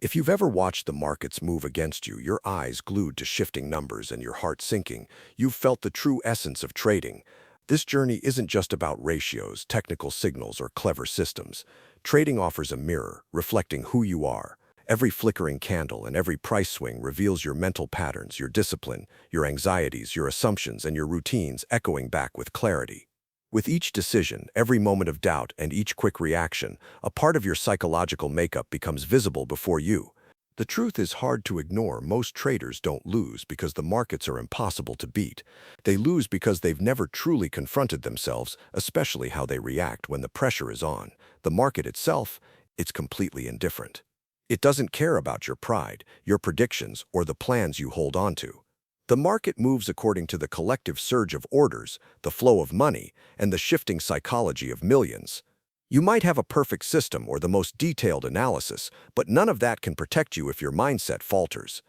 If you've ever watched the markets move against you, your eyes glued to shifting numbers and your heart sinking, you've felt the true essence of trading. This journey isn't just about ratios, technical signals, or clever systems. Trading offers a mirror, reflecting who you are. Every flickering candle and every price swing reveals your mental patterns, your discipline, your anxieties, your assumptions, and your routines echoing back with clarity. With each decision, every moment of doubt, and each quick reaction, a part of your psychological makeup becomes visible before you. The truth is hard to ignore. Most traders don't lose because the markets are impossible to beat. They lose because they've never truly confronted themselves, especially how they react when the pressure is on. The market itself, it's completely indifferent. It doesn't care about your pride, your predictions, or the plans you hold on to. The market moves according to the collective surge of orders, the flow of money, and the shifting psychology of millions. You might have a perfect system or the most detailed analysis, but none of that can protect you if your mindset falters.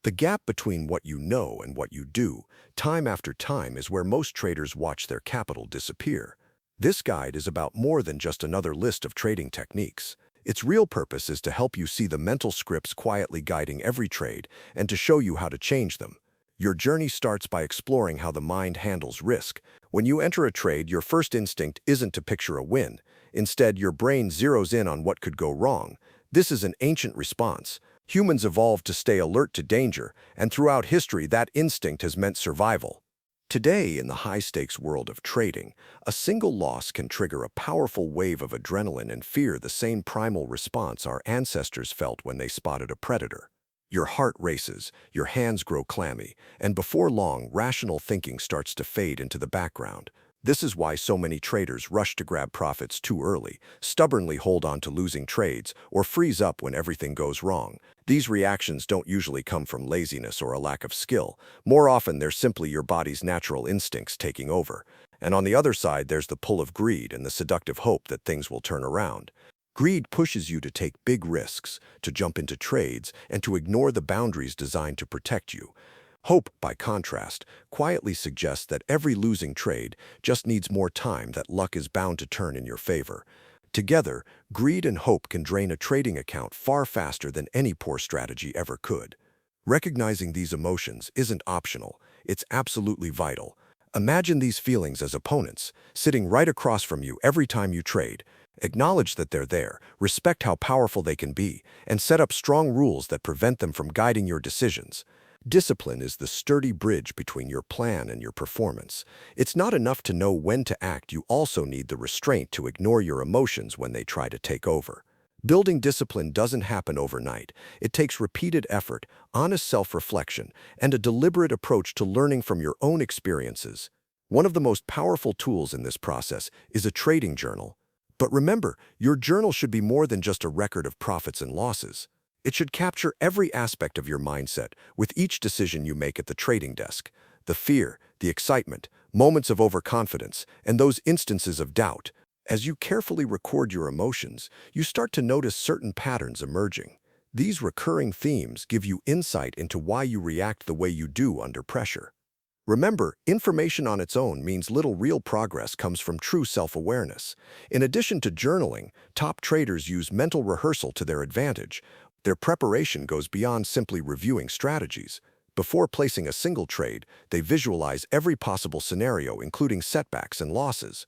The gap between what you know and what you do, time after time, is where most traders watch their capital disappear. This guide is about more than just another list of trading techniques. Its real purpose is to help you see the mental scripts quietly guiding every trade and to show you how to change them. Your journey starts by exploring how the mind handles risk. When you enter a trade, your first instinct isn't to picture a win. Instead, your brain zeroes in on what could go wrong. This is an ancient response. Humans evolved to stay alert to danger, and throughout history, that instinct has meant survival. Today, in the high-stakes world of trading, a single loss can trigger a powerful wave of adrenaline and fear, the same primal response our ancestors felt when they spotted a predator. Your heart races, your hands grow clammy, and before long, rational thinking starts to fade into the background. This is why so many traders rush to grab profits too early, stubbornly hold on to losing trades, or freeze up when everything goes wrong. These reactions don't usually come from laziness or a lack of skill. More often, they're simply your body's natural instincts taking over. And on the other side, there's the pull of greed and the seductive hope that things will turn around. Greed pushes you to take big risks, to jump into trades, and to ignore the boundaries designed to protect you. Hope, by contrast, quietly suggests that every losing trade just needs more time, that luck is bound to turn in your favor. Together, greed and hope can drain a trading account far faster than any poor strategy ever could. Recognizing these emotions isn't optional, it's absolutely vital. Imagine these feelings as opponents, sitting right across from you every time you trade. Acknowledge that they're there, respect how powerful they can be, and set up strong rules that prevent them from guiding your decisions. Discipline is the sturdy bridge between your plan and your performance. It's not enough to know when to act, you also need the restraint to ignore your emotions when they try to take over. Building discipline doesn't happen overnight. It takes repeated effort, honest self-reflection, and a deliberate approach to learning from your own experiences. One of the most powerful tools in this process is a trading journal. But remember, your journal should be more than just a record of profits and losses. It should capture every aspect of your mindset with each decision you make at the trading desk. The fear, the excitement, moments of overconfidence, and those instances of doubt. As you carefully record your emotions, you start to notice certain patterns emerging. These recurring themes give you insight into why you react the way you do under pressure. Remember, information on its own means little. Real progress comes from true self-awareness. In addition to journaling, top traders use mental rehearsal to their advantage. Their preparation goes beyond simply reviewing strategies. Before placing a single trade, they visualize every possible scenario, including setbacks and losses.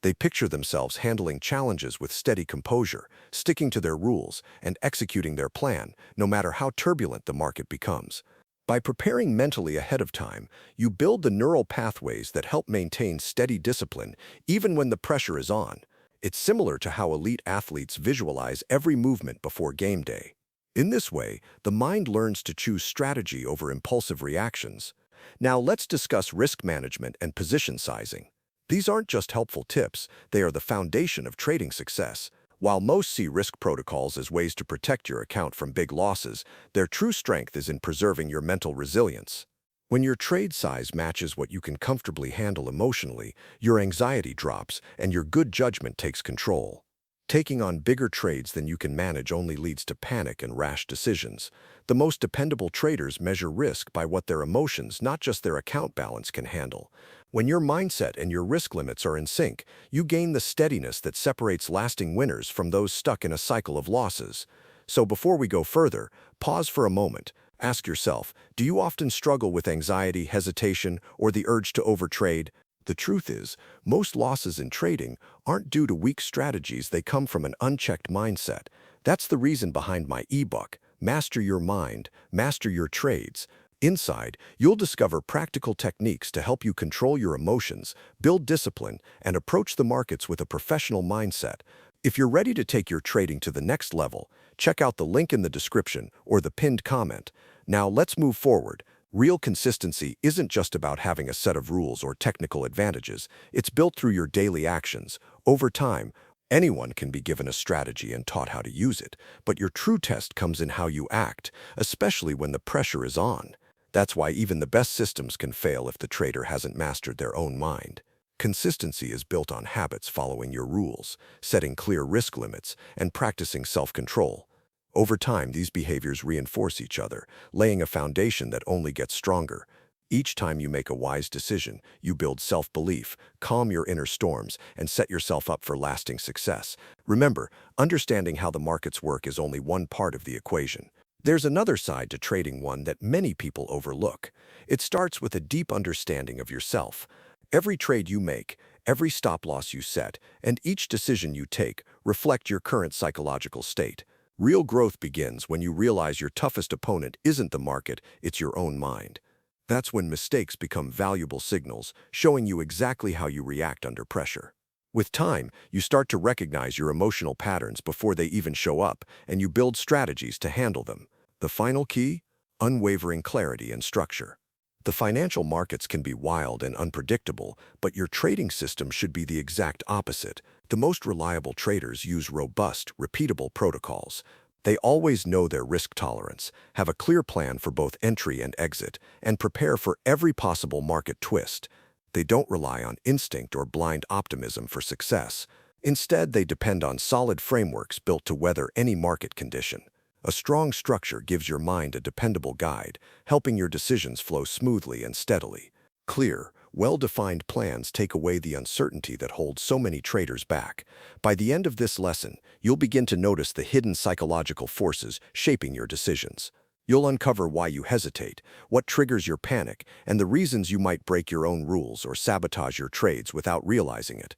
They picture themselves handling challenges with steady composure, sticking to their rules, and executing their plan, no matter how turbulent the market becomes. By preparing mentally ahead of time, you build the neural pathways that help maintain steady discipline even when the pressure is on. It's similar to how elite athletes visualize every movement before game day. In this way, the mind learns to choose strategy over impulsive reactions. Now let's discuss risk management and position sizing. These aren't just helpful tips, they are the foundation of trading success. While most see risk protocols as ways to protect your account from big losses, their true strength is in preserving your mental resilience. When your trade size matches what you can comfortably handle emotionally, your anxiety drops and your good judgment takes control. Taking on bigger trades than you can manage only leads to panic and rash decisions. The most dependable traders measure risk by what their emotions, not just their account balance, can handle. When your mindset and your risk limits are in sync, you gain the steadiness that separates lasting winners from those stuck in a cycle of losses. So before we go further, pause for a moment. Ask yourself, do you often struggle with anxiety, hesitation, or the urge to overtrade? The truth is, most losses in trading aren't due to weak strategies, they come from an unchecked mindset. That's the reason behind my ebook, Master Your Mind, Master Your Trades. Inside, you'll discover practical techniques to help you control your emotions, build discipline, and approach the markets with a professional mindset. If you're ready to take your trading to the next level, check out the link in the description or the pinned comment. Now let's move forward. Real consistency isn't just about having a set of rules or technical advantages. It's built through your daily actions. Over time, anyone can be given a strategy and taught how to use it, but your true test comes in how you act, especially when the pressure is on. That's why even the best systems can fail if the trader hasn't mastered their own mind. Consistency is built on habits, following your rules, setting clear risk limits, and practicing self-control. Over time, these behaviors reinforce each other, laying a foundation that only gets stronger. Each time you make a wise decision, you build self-belief, calm your inner storms, and set yourself up for lasting success. Remember, understanding how the markets work is only one part of the equation. There's another side to trading, one that many people overlook. It starts with a deep understanding of yourself. Every trade you make, every stop loss you set, and each decision you take reflect your current psychological state. Real growth begins when you realize your toughest opponent isn't the market, it's your own mind. That's when mistakes become valuable signals, showing you exactly how you react under pressure. With time, you start to recognize your emotional patterns before they even show up, and you build strategies to handle them. The final key? Unwavering clarity and structure. The financial markets can be wild and unpredictable, but your trading system should be the exact opposite. The most reliable traders use robust, repeatable protocols. They always know their risk tolerance, have a clear plan for both entry and exit, and prepare for every possible market twist. They don't rely on instinct or blind optimism for success. Instead, they depend on solid frameworks built to weather any market condition. A strong structure gives your mind a dependable guide, helping your decisions flow smoothly and steadily. Clear, well-defined plans take away the uncertainty that holds so many traders back. By the end of this lesson, you'll begin to notice the hidden psychological forces shaping your decisions. You'll uncover why you hesitate, what triggers your panic, and the reasons you might break your own rules or sabotage your trades without realizing it.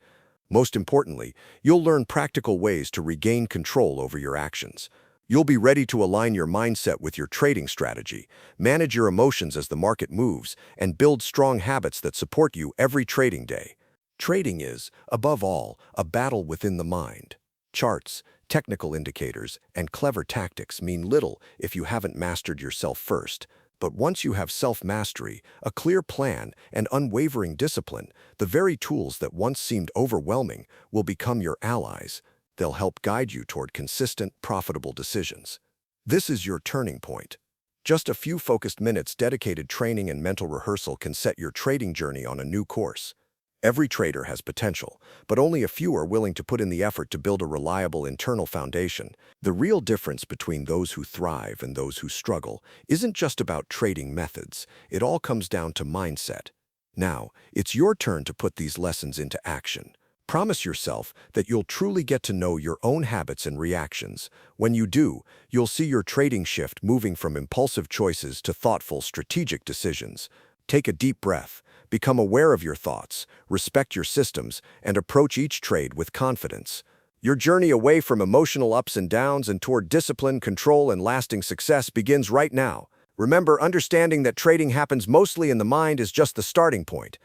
Most importantly, you'll learn practical ways to regain control over your actions. You'll be ready to align your mindset with your trading strategy, manage your emotions as the market moves, and build strong habits that support you every trading day. Trading is, above all, a battle within the mind. Charts, technical indicators, and clever tactics mean little if you haven't mastered yourself first. But once you have self-mastery, a clear plan, and unwavering discipline, the very tools that once seemed overwhelming will become your allies. They'll help guide you toward consistent, profitable decisions. This is your turning point. Just a few focused minutes, dedicated training, and mental rehearsal can set your trading journey on a new course. Every trader has potential, but only a few are willing to put in the effort to build a reliable internal foundation. The real difference between those who thrive and those who struggle isn't just about trading methods. It all comes down to mindset. Now, it's your turn to put these lessons into action. Promise yourself that you'll truly get to know your own habits and reactions. When you do, you'll see your trading shift, moving from impulsive choices to thoughtful, strategic decisions. Take a deep breath, become aware of your thoughts, respect your systems, and approach each trade with confidence. Your journey away from emotional ups and downs and toward discipline, control, and lasting success begins right now. Remember, understanding that trading happens mostly in the mind is just the starting point.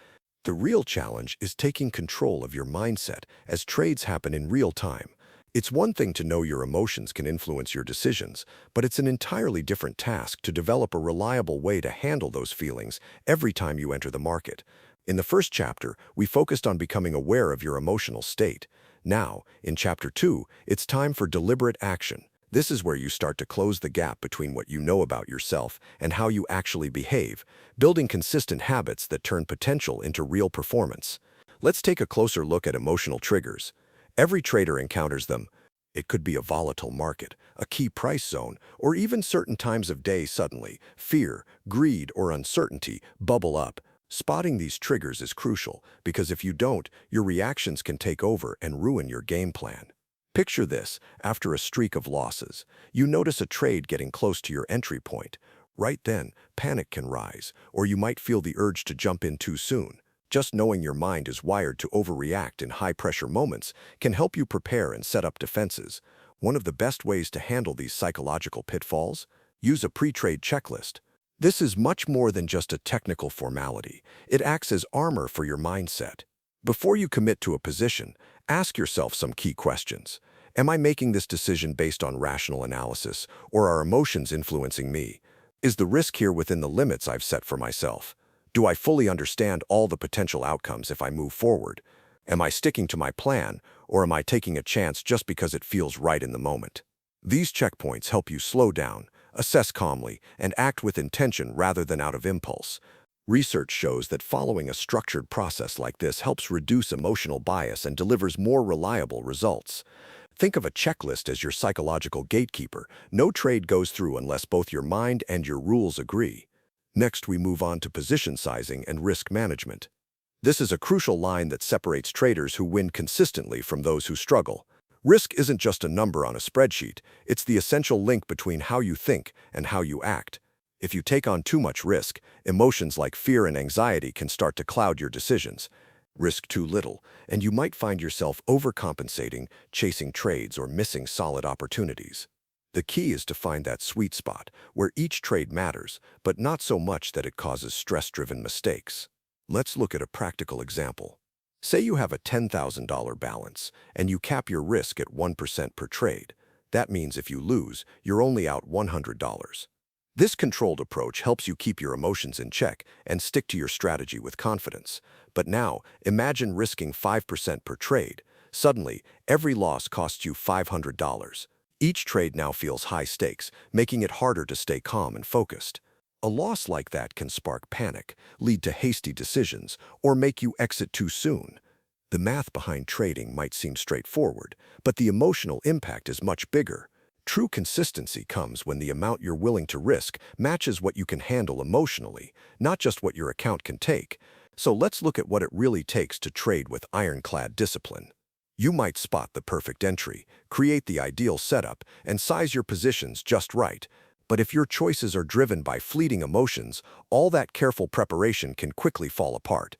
The real challenge is taking control of your mindset as trades happen in real time. It's one thing to know your emotions can influence your decisions, but it's an entirely different task to develop a reliable way to handle those feelings every time you enter the market. In the first chapter, we focused on becoming aware of your emotional state. Now, in Chapter 2, it's time for deliberate action. This is where you start to close the gap between what you know about yourself and how you actually behave, building consistent habits that turn potential into real performance. Let's take a closer look at emotional triggers. Every trader encounters them. It could be a volatile market, a key price zone, or even certain times of day. Suddenly, fear, greed, or uncertainty bubble up. Spotting these triggers is crucial because if you don't, your reactions can take over and ruin your game plan. Picture this, after a streak of losses, you notice a trade getting close to your entry point. Right then, panic can rise, or you might feel the urge to jump in too soon. Just knowing your mind is wired to overreact in high-pressure moments can help you prepare and set up defenses. One of the best ways to handle these psychological pitfalls? Use a pre-trade checklist. This is much more than just a technical formality. It acts as armor for your mindset. Before you commit to a position, ask yourself some key questions. Am I making this decision based on rational analysis, or are emotions influencing me? Is the risk here within the limits I've set for myself? Do I fully understand all the potential outcomes if I move forward? Am I sticking to my plan, or am I taking a chance just because it feels right in the moment? These checkpoints help you slow down, assess calmly, and act with intention rather than out of impulse. Research shows that following a structured process like this helps reduce emotional bias and delivers more reliable results. Think of a checklist as your psychological gatekeeper. No trade goes through unless both your mind and your rules agree. Next, we move on to position sizing and risk management. This is a crucial line that separates traders who win consistently from those who struggle. Risk isn't just a number on a spreadsheet, it's the essential link between how you think and how you act. If you take on too much risk, emotions like fear and anxiety can start to cloud your decisions. Risk too little, and you might find yourself overcompensating, chasing trades, or missing solid opportunities. The key is to find that sweet spot, where each trade matters, but not so much that it causes stress-driven mistakes. Let's look at a practical example. Say you have a $10,000 balance, and you cap your risk at 1% per trade. That means if you lose, you're only out $100. This controlled approach helps you keep your emotions in check and stick to your strategy with confidence. But now, imagine risking 5% per trade. Suddenly, every loss costs you $500. Each trade now feels high stakes, making it harder to stay calm and focused. A loss like that can spark panic, lead to hasty decisions, or make you exit too soon. The math behind trading might seem straightforward, but the emotional impact is much bigger. True consistency comes when the amount you're willing to risk matches what you can handle emotionally, not just what your account can take. So let's look at what it really takes to trade with ironclad discipline. You might spot the perfect entry, create the ideal setup, and size your positions just right. But if your choices are driven by fleeting emotions, all that careful preparation can quickly fall apart.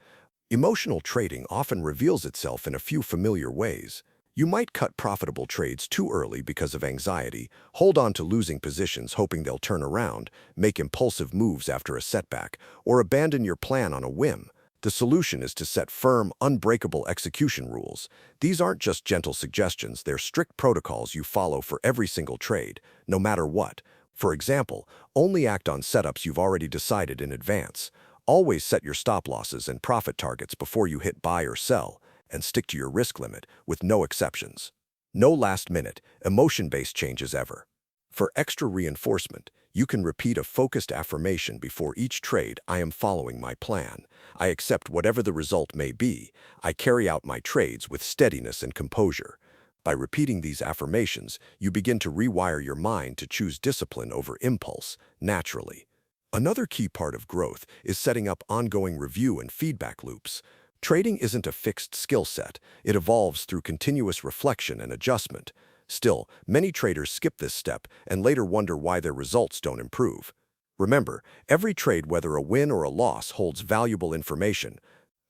Emotional trading often reveals itself in a few familiar ways. You might cut profitable trades too early because of anxiety, hold on to losing positions hoping they'll turn around, make impulsive moves after a setback, or abandon your plan on a whim. The solution is to set firm, unbreakable execution rules. These aren't just gentle suggestions, they're strict protocols you follow for every single trade, no matter what. For example, only act on setups you've already decided in advance. Always set your stop losses and profit targets before you hit buy or sell, and stick to your risk limit with no exceptions. No last-minute, emotion-based changes ever. For extra reinforcement, you can repeat a focused affirmation before each trade: I am following my plan. I accept whatever the result may be. I carry out my trades with steadiness and composure. By repeating these affirmations, you begin to rewire your mind to choose discipline over impulse, naturally. Another key part of growth is setting up ongoing review and feedback loops. Trading isn't a fixed skill set. It evolves through continuous reflection and adjustment. Still, many traders skip this step and later wonder why their results don't improve. Remember, every trade, whether a win or a loss, holds valuable information.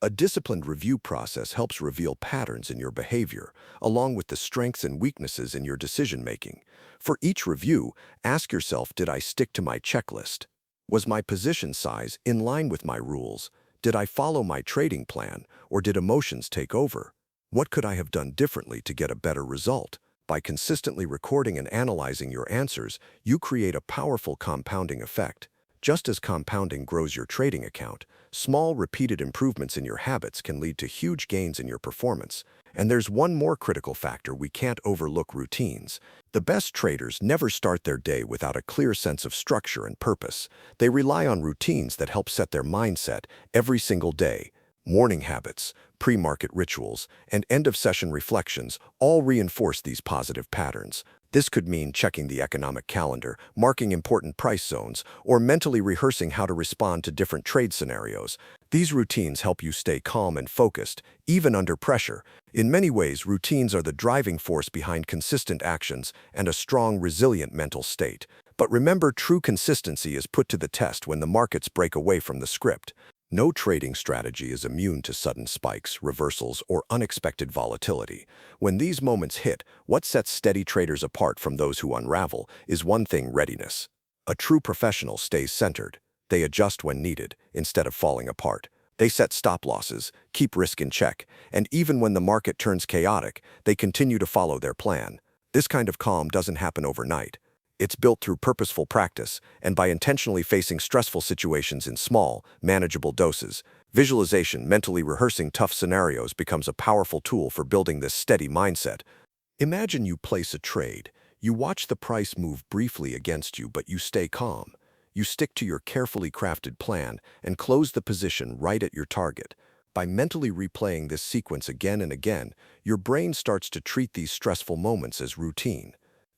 A disciplined review process helps reveal patterns in your behavior, along with the strengths and weaknesses in your decision-making. For each review, ask yourself, did I stick to my checklist? Was my position size in line with my rules? Did I follow my trading plan, or did emotions take over? What could I have done differently to get a better result? By consistently recording and analyzing your answers, you create a powerful compounding effect. Just as compounding grows your trading account, small, repeated improvements in your habits can lead to huge gains in your performance. And there's one more critical factor we can't overlook: routines. The best traders never start their day without a clear sense of structure and purpose. They rely on routines that help set their mindset every single day. Morning habits, pre-market rituals, and end-of-session reflections all reinforce these positive patterns. This could mean checking the economic calendar, marking important price zones, or mentally rehearsing how to respond to different trade scenarios. These routines help you stay calm and focused, even under pressure. In many ways, routines are the driving force behind consistent actions and a strong, resilient mental state. But remember, true consistency is put to the test when the markets break away from the script. No trading strategy is immune to sudden spikes, reversals, or unexpected volatility. When these moments hit, what sets steady traders apart from those who unravel is one thing: readiness. A true professional stays centered. They adjust when needed, instead of falling apart. They set stop losses, keep risk in check, and even when the market turns chaotic, they continue to follow their plan. This kind of calm doesn't happen overnight. It's built through purposeful practice and by intentionally facing stressful situations in small, manageable doses. Visualization, mentally rehearsing tough scenarios, becomes a powerful tool for building this steady mindset. Imagine you place a trade. You watch the price move briefly against you, but you stay calm. You stick to your carefully crafted plan and close the position right at your target. By mentally replaying this sequence again and again, your brain starts to treat these stressful moments as routine.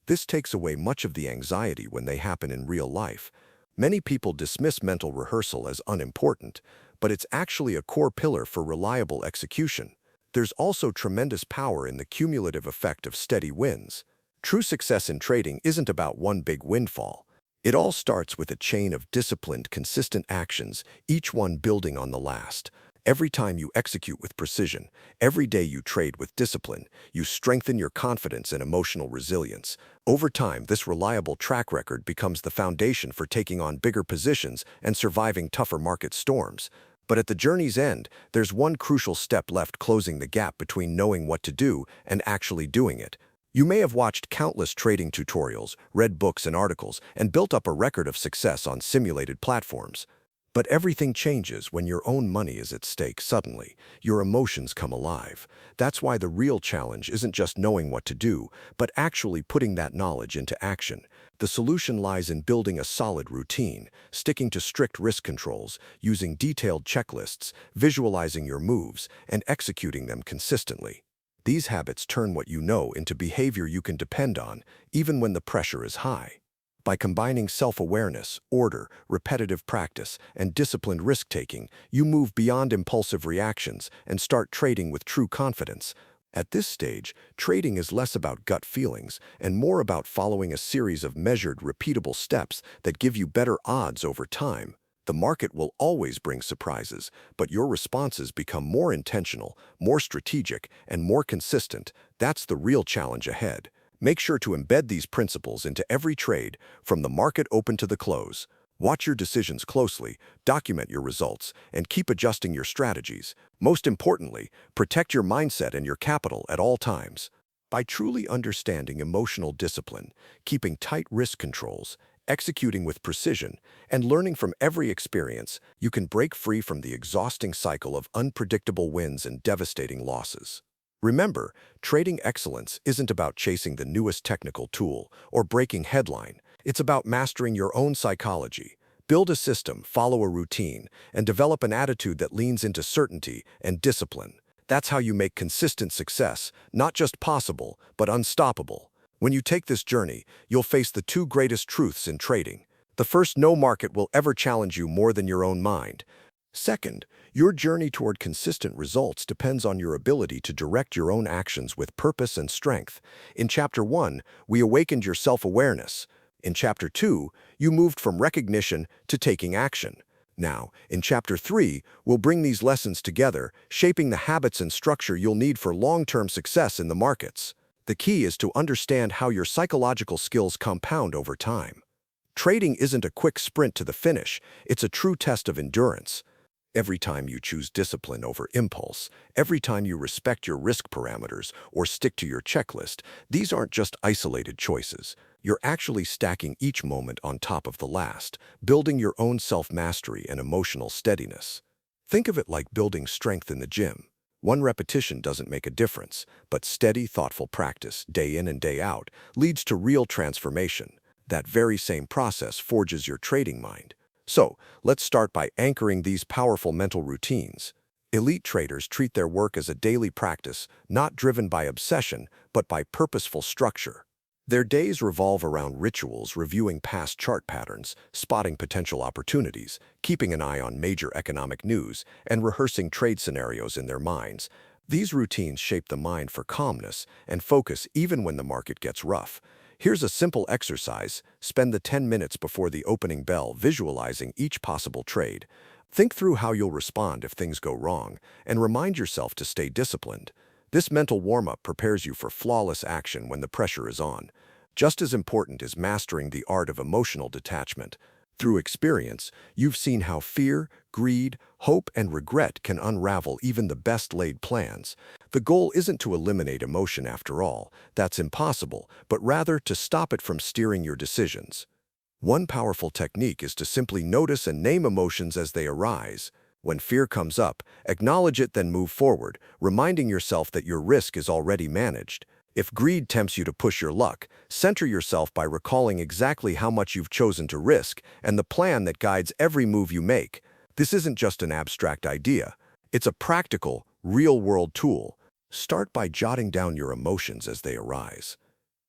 This takes away much of the anxiety when they happen in real life. Many people dismiss mental rehearsal as unimportant, but it's actually a core pillar for reliable execution. There's also tremendous power in the cumulative effect of steady wins. True success in trading isn't about one big windfall. It all starts with a chain of disciplined, consistent actions, each one building on the last. Every time you execute with precision, every day you trade with discipline, you strengthen your confidence and emotional resilience. Over time, this reliable track record becomes the foundation for taking on bigger positions and surviving tougher market storms. But at the journey's end, there's one crucial step left: closing the gap between knowing what to do and actually doing it. You may have watched countless trading tutorials, read books and articles, and built up a record of success on simulated platforms. But everything changes when your own money is at stake. Suddenly, your emotions come alive. That's why the real challenge isn't just knowing what to do, but actually putting that knowledge into action. The solution lies in building a solid routine, sticking to strict risk controls, using detailed checklists, visualizing your moves, and executing them consistently. These habits turn what you know into behavior you can depend on, even when the pressure is high. By combining self-awareness, order, repetitive practice, and disciplined risk-taking, you move beyond impulsive reactions and start trading with true confidence. At this stage, trading is less about gut feelings and more about following a series of measured, repeatable steps that give you better odds over time. The market will always bring surprises, but your responses become more intentional, more strategic, and more consistent. That's the real challenge ahead. Make sure to embed these principles into every trade, from the market open to the close. Watch your decisions closely, document your results, and keep adjusting your strategies. Most importantly, protect your mindset and your capital at all times. By truly understanding emotional discipline, keeping tight risk controls, executing with precision, and learning from every experience, you can break free from the exhausting cycle of unpredictable wins and devastating losses. Remember, trading excellence isn't about chasing the newest technical tool or breaking headline. It's about mastering your own psychology. Build a system, follow a routine, and develop an attitude that leans into certainty and discipline. That's how you make consistent success, not just possible, but unstoppable. When you take this journey, you'll face the two greatest truths in trading. The first: no market will ever challenge you more than your own mind. Second, your journey toward consistent results depends on your ability to direct your own actions with purpose and strength. In Chapter 1, we awakened your self-awareness. In Chapter 2, you moved from recognition to taking action. Now, in Chapter 3, we'll bring these lessons together, shaping the habits and structure you'll need for long-term success in the markets. The key is to understand how your psychological skills compound over time. Trading isn't a quick sprint to the finish, it's a true test of endurance. Every time you choose discipline over impulse, every time you respect your risk parameters or stick to your checklist, these aren't just isolated choices. You're actually stacking each moment on top of the last, building your own self-mastery and emotional steadiness. Think of it like building strength in the gym. One repetition doesn't make a difference, but steady, thoughtful practice, day in and day out, leads to real transformation. That very same process forges your trading mind. So, let's start by anchoring these powerful mental routines. Elite traders treat their work as a daily practice, not driven by obsession, but by purposeful structure. Their days revolve around rituals, reviewing past chart patterns, spotting potential opportunities, keeping an eye on major economic news, and rehearsing trade scenarios in their minds. These routines shape the mind for calmness and focus even when the market gets rough. Here's a simple exercise. Spend the 10 minutes before the opening bell visualizing each possible trade. Think through how you'll respond if things go wrong, and remind yourself to stay disciplined. This mental warm-up prepares you for flawless action when the pressure is on. Just as important is mastering the art of emotional detachment. Through experience, you've seen how fear, greed, hope, and regret can unravel even the best-laid plans. The goal isn't to eliminate emotion after all, that's impossible, but rather to stop it from steering your decisions. One powerful technique is to simply notice and name emotions as they arise. When fear comes up, acknowledge it, then move forward, reminding yourself that your risk is already managed. If greed tempts you to push your luck, center yourself by recalling exactly how much you've chosen to risk and the plan that guides every move you make. This isn't just an abstract idea. It's a practical, real-world tool. Start by jotting down your emotions as they arise.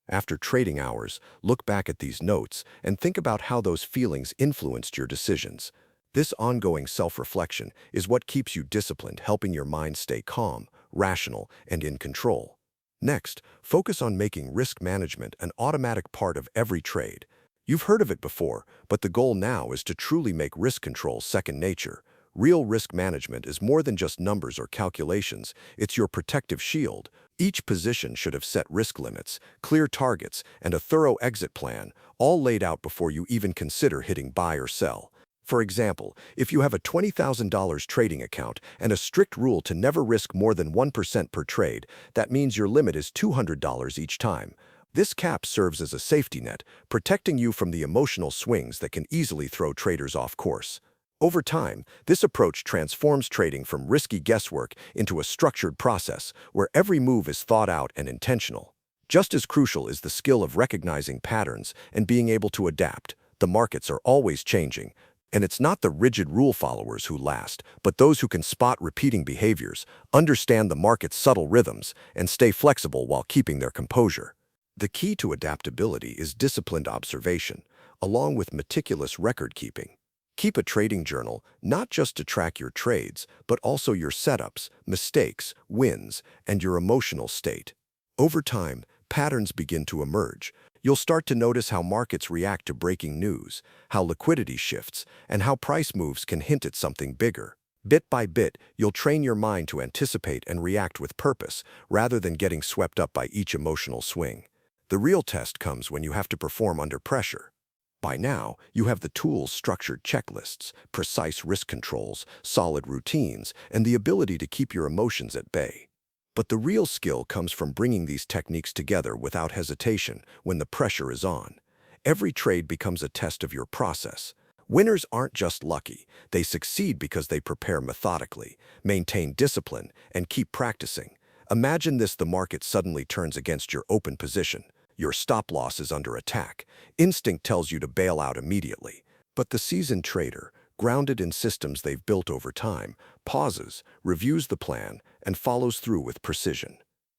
After trading hours, look back at these notes and think about how those feelings influenced your decisions. This ongoing self-reflection is what keeps you disciplined, helping your mind stay calm, rational, and in control. Next, focus on making risk management an automatic part of every trade. You've heard of it before, but the goal now is to truly make risk control second nature. Real risk management is more than just numbers or calculations, it's your protective shield. Each position should have set risk limits, clear targets, and a thorough exit plan, all laid out before you even consider hitting buy or sell. For example, if you have a $20,000 trading account and a strict rule to never risk more than 1% per trade, that means your limit is $200 each time. This cap serves as a safety net, protecting you from the emotional swings that can easily throw traders off course. Over time, this approach transforms trading from risky guesswork into a structured process where every move is thought out and intentional. Just as crucial is the skill of recognizing patterns and being able to adapt. The markets are always changing, and it's not the rigid rule followers who last, but those who can spot repeating behaviors, understand the market's subtle rhythms, and stay flexible while keeping their composure. The key to adaptability is disciplined observation, along with meticulous record-keeping. Keep a trading journal, not just to track your trades, but also your setups, mistakes, wins, and your emotional state. Over time, patterns begin to emerge. You'll start to notice how markets react to breaking news, how liquidity shifts, and how price moves can hint at something bigger. Bit by bit, you'll train your mind to anticipate and react with purpose, rather than getting swept up by each emotional swing. The real test comes when you have to perform under pressure. By now, you have the tools, structured checklists, precise risk controls, solid routines, and the ability to keep your emotions at bay. But the real skill comes from bringing these techniques together without hesitation when the pressure is on. Every trade becomes a test of your process. Winners aren't just lucky, they succeed because they prepare methodically, maintain discipline, and keep practicing. Imagine this: the market suddenly turns against your open position. Your stop loss is under attack. Instinct tells you to bail out immediately. But the seasoned trader, grounded in systems they've built over time, pauses, reviews the plan, and follows through with precision.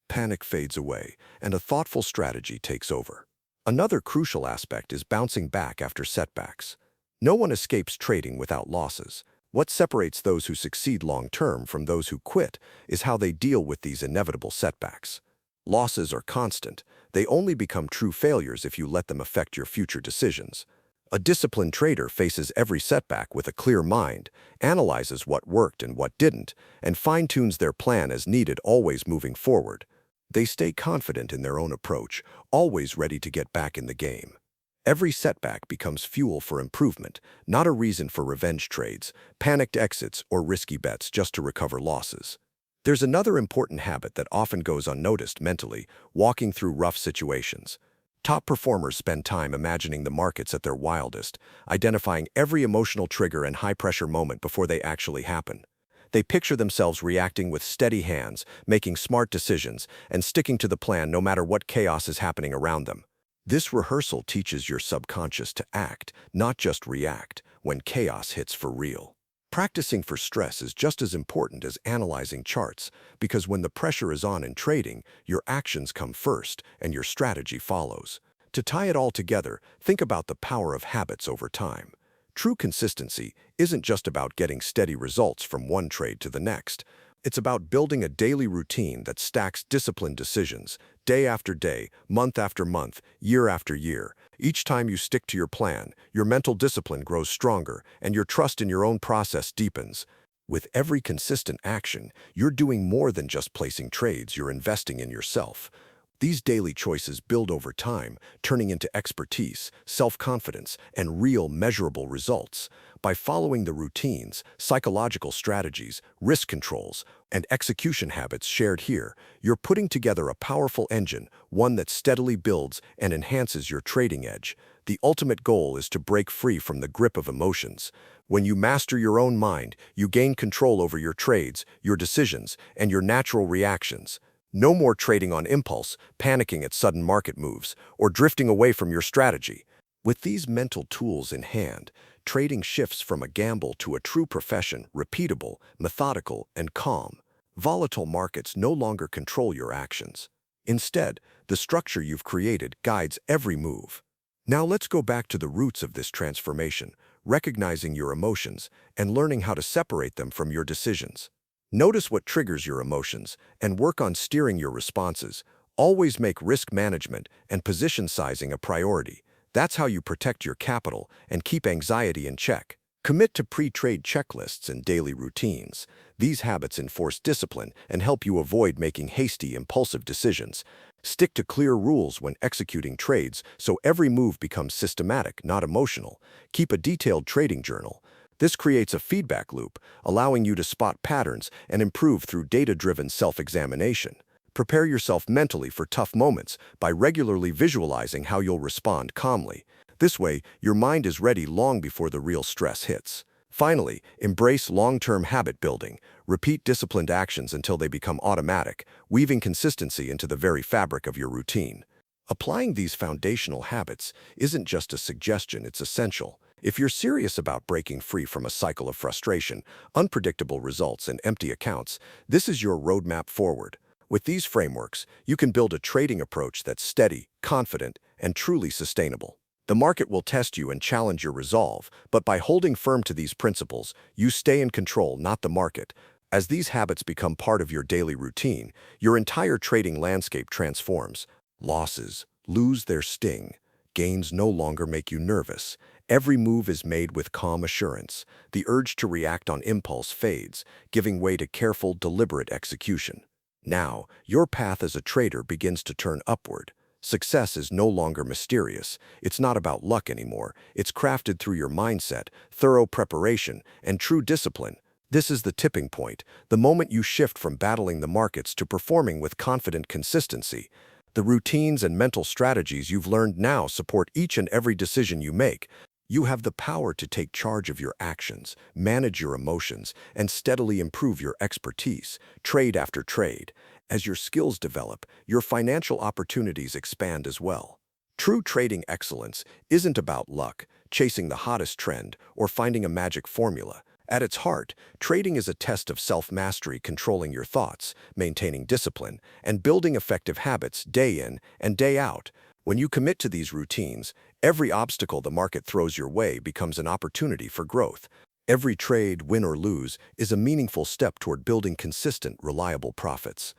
Panic fades away, and a thoughtful strategy takes over. Another crucial aspect is bouncing back after setbacks. No one escapes trading without losses. What separates those who succeed long-term from those who quit is how they deal with these inevitable setbacks. Losses are constant. They only become true failures if you let them affect your future decisions. A disciplined trader faces every setback with a clear mind, analyzes what worked and what didn't, and fine-tunes their plan as needed, always moving forward. They stay confident in their own approach, always ready to get back in the game. Every setback becomes fuel for improvement, not a reason for revenge trades, panicked exits, or risky bets just to recover losses. There's another important habit that often goes unnoticed: mentally walking through rough situations. Top performers spend time imagining the markets at their wildest, identifying every emotional trigger and high-pressure moment before they actually happen. They picture themselves reacting with steady hands, making smart decisions, and sticking to the plan no matter what chaos is happening around them. This rehearsal teaches your subconscious to act, not just react, when chaos hits for real. Practicing for stress is just as important as analyzing charts, because when the pressure is on in trading, your actions come first and your strategy follows. To tie it all together, think about the power of habits over time. True consistency isn't just about getting steady results from one trade to the next. It's about building a daily routine that stacks disciplined decisions, day after day, month after month, year after year. Each time you stick to your plan, your mental discipline grows stronger and your trust in your own process deepens. With every consistent action, you're doing more than just placing trades, you're investing in yourself. These daily choices build over time, turning into expertise, self-confidence, and real measurable results. By following the routines, psychological strategies, risk controls, and execution habits shared here, you're putting together a powerful engine, one that steadily builds and enhances your trading edge. The ultimate goal is to break free from the grip of emotions. When you master your own mind, you gain control over your trades, your decisions, and your natural reactions. No more trading on impulse, panicking at sudden market moves, or drifting away from your strategy. With these mental tools in hand, trading shifts from a gamble to a true profession, repeatable, methodical, and calm. Volatile markets no longer control your actions. Instead, the structure you've created guides every move. Now let's go back to the roots of this transformation, recognizing your emotions and learning how to separate them from your decisions. Notice what triggers your emotions and work on steering your responses. Always make risk management and position sizing a priority. That's how you protect your capital and keep anxiety in check. Commit to pre-trade checklists and daily routines. These habits enforce discipline and help you avoid making hasty, impulsive decisions. Stick to clear rules when executing trades so every move becomes systematic, not emotional. Keep a detailed trading journal. This creates a feedback loop, allowing you to spot patterns and improve through data-driven self-examination. Prepare yourself mentally for tough moments by regularly visualizing how you'll respond calmly. This way, your mind is ready long before the real stress hits. Finally, embrace long-term habit building. Repeat disciplined actions until they become automatic, weaving consistency into the very fabric of your routine. Applying these foundational habits isn't just a suggestion, it's essential. If you're serious about breaking free from a cycle of frustration, unpredictable results, and empty accounts, this is your roadmap forward. With these frameworks, you can build a trading approach that's steady, confident, and truly sustainable. The market will test you and challenge your resolve, but by holding firm to these principles, you stay in control, not the market. As these habits become part of your daily routine, your entire trading landscape transforms. Losses lose their sting. Gains no longer make you nervous. Every move is made with calm assurance. The urge to react on impulse fades, giving way to careful, deliberate execution. Now, your path as a trader begins to turn upward. Success is no longer mysterious. It's not about luck anymore. It's crafted through your mindset, thorough preparation, and true discipline. This is the tipping point, the moment you shift from battling the markets to performing with confident consistency. The routines and mental strategies you've learned now support each and every decision you make. You have the power to take charge of your actions, manage your emotions, and steadily improve your expertise, trade after trade. As your skills develop, your financial opportunities expand as well. True trading excellence isn't about luck, chasing the hottest trend, or finding a magic formula. At its heart, trading is a test of self-mastery, controlling your thoughts, maintaining discipline, and building effective habits day in and day out. When you commit to these routines, every obstacle the market throws your way becomes an opportunity for growth. Every trade, win or lose, is a meaningful step toward building consistent, reliable profits.